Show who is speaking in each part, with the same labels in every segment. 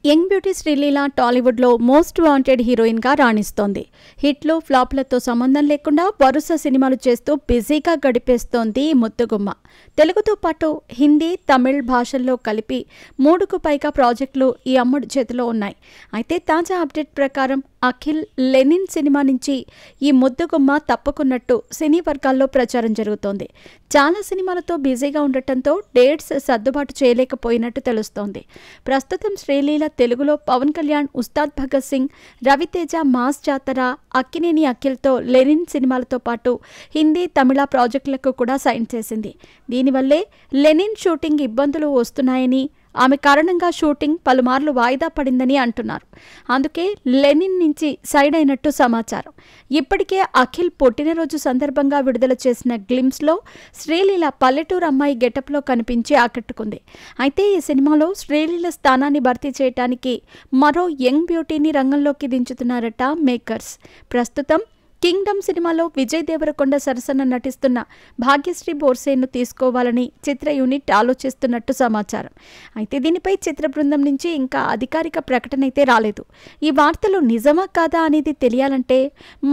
Speaker 1: Young beauty Sreeleela టాలీవుడ్లో most wanted హీరోయిన్గా రాణిస్తోంది. హిట్లు, ఫ్లాప్లతో సంబంధం లేకుండా వరుస సినిమాలు చేస్తూ బిజీగా గడిపేస్తోంది ముద్దుగుమ్మ. తెలుగుతో పాటు హిందీ, తమిళ్ భాషల్లో కలిపి 3కు పైగా ప్రాజెక్టులు ఈ అమ్మడు చేతిలో ఉన్నాయి. అయితే తాజా అప్డేట్ ప్రకారం అఖిల్, లెనిన్ సినిమా నుంచి ఈ ముద్దుగుమ్మ తప్పుకున్నట్టు సినీ వర్గాల్లో ప్రచారం జరుగుతోంది. చాలా సినిమాలతో బిజీగా ఉండటంతో డేట్స్ సర్దుబాటు చేయలేకపోయినట్టు తెలుస్తోంది. ప్రస్తుతం శ్రీలీల తెలుగులో పవన్ కళ్యాణ్, ఉస్తాద్ భగత్ సింగ్, రవితేజ మాస్ జాతర, అక్కినేని అఖిల్తో లెనిన్ సినిమాలతో పాటు హిందీ, తమిళ ప్రాజెక్టులకు కూడా సైన్ చేసింది. దీనివల్లే లెనిన్ షూటింగ్ ఇబ్బందులు వస్తున్నాయని, ఆమె కారణంగా షూటింగ్ పలుమార్లు వాయిదా పడిందని అంటున్నారు. అందుకే లెనిన్ నుంచి సైడ్ అయినట్టు సమాచారం. ఇప్పటికే అఖిల్ పుట్టినరోజు సందర్భంగా విడుదల చేసిన గ్లిమ్స్లో శ్రీలీల పల్లెటూరు అమ్మాయి గెటప్లో కనిపించి ఆకట్టుకుంది. అయితే ఈ సినిమాలో శ్రీలీల స్థానాన్ని భర్తీ చేయడానికి మరో యంగ్ బ్యూటీని రంగంలోకి దించుతున్నారట మేకర్స్. ప్రస్తుతం కింగ్డమ్ సినిమాలో విజయ్ దేవరకొండ సరసన నటిస్తున్న భాగ్యశ్రీ బోర్సేను తీసుకోవాలని చిత్ర యూనిట్ ఆలోచిస్తున్నట్టు సమాచారం. అయితే దీనిపై చిత్ర బృందం నుంచి ఇంకా అధికారిక ప్రకటన అయితే రాలేదు. ఈ వార్తలు నిజమా కాదా అనేది తెలియాలంటే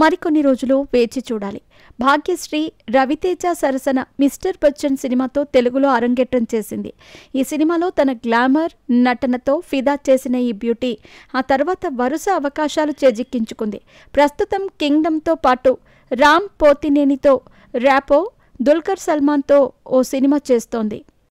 Speaker 1: మరికొన్ని రోజులు వేచి చూడాలి. భాగ్యశ్రీ రవితేజ సరసన మిస్టర్ బచ్చన్ సినిమాతో తెలుగులో అరంగేట్రం చేసింది. ఈ సినిమాలో తన గ్లామర్ నటనతో ఫిదా చేసిన ఈ బ్యూటీ ఆ తర్వాత వరుస అవకాశాలు చేజిక్కించుకుంది. ప్రస్తుతం కింగ్డమ్తో పాటు రామ్ పోతినేనితో ర్యాపో, దుల్కర్ సల్మాన్తో ఓ సినిమా చేస్తోంది.